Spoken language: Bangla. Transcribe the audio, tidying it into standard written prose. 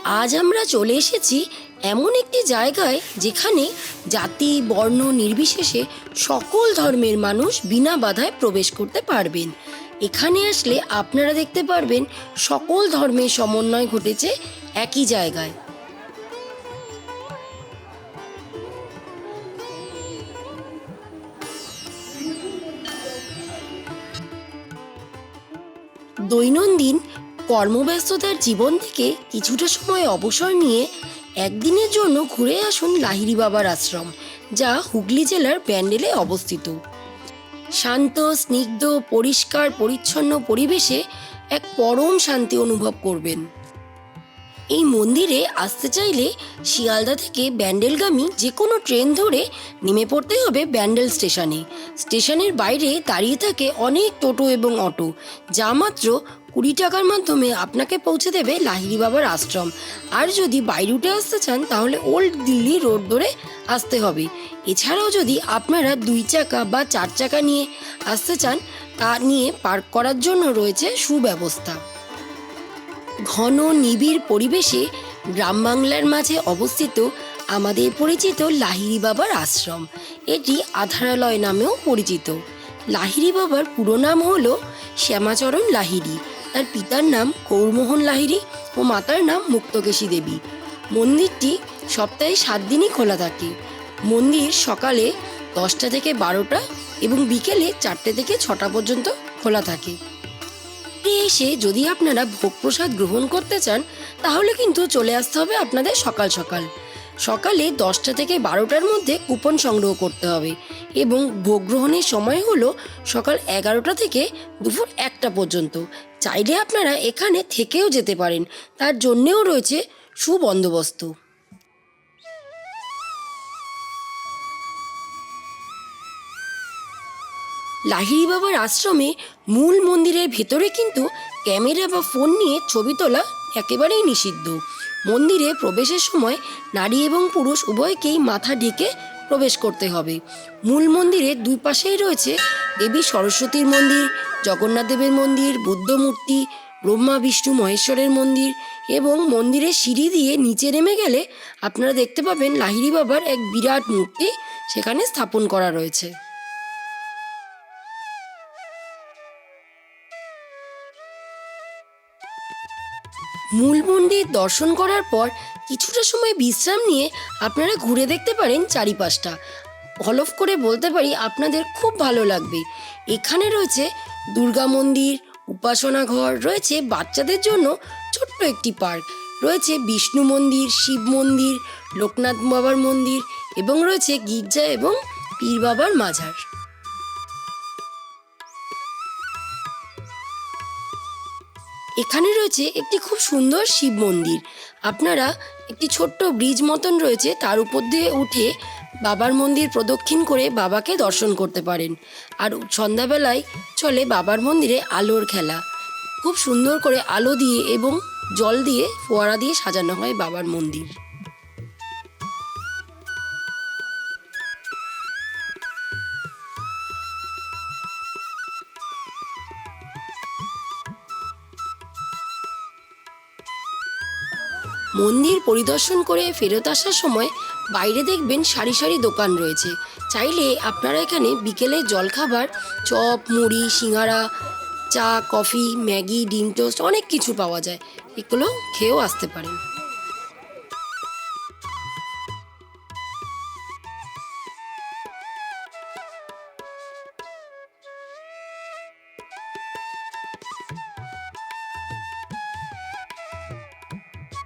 আজ আমরা চলে এসেছি এমন একটি জায়গায় যেখানে জাতি বর্ণ নির্বিশেষে সকল ধর্মের মানুষ বিনা বাধায় প্রবেশ করতে পারবেন। এখানে আসলে আপনারা দেখতে পারবেন সকল ধর্মের সমন্বয় ঘটেছে একই জায়গায়। দৈনন্দিন কর্মব্যস্ততার জীবন থেকে কিছুটা সময় অবসর নিয়ে একদিনের জন্য ঘুরে আসুন লাহিড়ী বাবার আশ্রম, যা হুগলি জেলার ব্যান্ডেলে অবস্থিত। শান্ত, স্নিগ্ধ, পরিষ্কার পরিচ্ছন্ন পরিবেশে এক পরম শান্তি অনুভব করবেন। এই মন্দিরে আসতে চাইলে শিয়ালদা থেকে ব্যান্ডেলগামী যে কোনো ট্রেন ধরে নেমে পড়তে হবে ব্যান্ডেল স্টেশনে। স্টেশনের বাইরে দাঁড়িয়ে থাকে অনেক টোটো এবং অটো, যা মাত্র 20 টাকার মাধ্যমে আপনাকে পৌঁছে দেবে লাহিড়ী বাবার আশ্রম। আর যদি বাই রুটে আসতে চান তাহলে ওল্ড দিল্লি রোড ধরে আসতে হবে। এছাড়াও যদি আপনারা 2 চাকা বা 4 চাকা নিয়ে আসতে চান, তা নিয়ে পার্ক করার জন্য রয়েছে সুব্যবস্থা। ঘন নিবিড় পরিবেশে গ্রাম বাংলার মাঝে অবস্থিত আমাদের পরিচিত লাহিড়ী বাবার আশ্রম। এটি আধারালয় নামেও পরিচিত। লাহিড়ী বাবার পুরো নাম হলো শ্যামাচরণ লাহিড়ী। তার পিতার নাম গৌরমোহন লাহিড়ী ও মাতার নাম মুক্তকেশী দেবী। মন্দিরটি সপ্তাহে 7 দিনই খোলা থাকে। মন্দির সকালে 10টা থেকে 12টা এবং বিকেলে 4টে থেকে 6টা পর্যন্ত খোলা থাকে। এসে যদি আপনারা ভোগ প্রসাদ গ্রহণ করতে চান তাহলে কিন্তু চলে আসতে হবে আপনাদের সকাল সকাল। সকালে 10টা থেকে 12টার মধ্যে কুপন সংগ্রহ করতে হবে এবং ভোগ গ্রহণের সময় হলো সকাল 11টা থেকে দুপুর 1টা পর্যন্ত। চাইলে আপনারা এখানে থেকেও যেতে পারেন, তার জন্যেও রয়েছে সুবন্দোবস্ত। লাহিড়ী বাবার আশ্রমে মূল মন্দিরের ভেতরে কিন্তু ক্যামেরা বা ফোন নিয়ে ছবি তোলা একেবারেই নিষিদ্ধ। মন্দিরে প্রবেশের সময় নারী এবং পুরুষ উভয়কেই মাথা ঢেকে প্রবেশ করতে হবে। মূল মন্দিরের 2 পাশেই রয়েছে দেবী সরস্বতীর মন্দির, জগন্নাথ দেবের মন্দির, বুদ্ধ মূর্তি, ব্রহ্মা বিষ্ণু মহেশ্বরের মন্দির এবং মন্দিরের সিঁড়ি দিয়ে নিচে নেমে গেলে আপনারা দেখতে পাবেন লাহিড়ী বাবার এক বিরাট মূর্তি সেখানে স্থাপন করা রয়েছে। মূল মন্দির দর্শন করার পর কিছুটা সময় বিশ্রাম নিয়ে আপনারা ঘুরে দেখতে পারেন চারিপাশটা। হলফ করে বলতে পারি আপনাদের খুব ভালো লাগবে। এখানে রয়েছে দুর্গা মন্দির, উপাসনা ঘর, রয়েছে বাচ্চাদের জন্য ছোট্ট একটি পার্ক, রয়েছে বিষ্ণু মন্দির, শিব মন্দির, লোকনাথ বাবার মন্দির এবং রয়েছে গির্জা এবং পীর বাবার মাজার। এখানে রয়েছে একটি খুব সুন্দর শিব মন্দির। আপনারা একটি ছোট্ট ব্রিজ মতন রয়েছে, তার উপর দিয়ে উঠে বাবার মন্দির প্রদক্ষিণ করে বাবাকে দর্শন করতে পারেন। আর সন্ধ্যাবেলায় চলে বাবার মন্দিরে আলোর খেলা। খুব সুন্দর করে আলো দিয়ে এবং জল দিয়ে ফোয়ারা দিয়ে সাজানো হয় বাবার মন্দির। মন্দির পরিদর্শন করে ফেরত আসার সময় বাইরে দেখবেন সারি সারি দোকান রয়েছে। চাইলে আপনারা এখানে বিকেলে জলখাবার, চপ, মুড়ি, সিঙ্গারা, চা, কফি, ম্যাগি, ডিম টোস্ট অনেক কিছু পাওয়া যায়, এগুলো খেয়েও আসতে পারেন।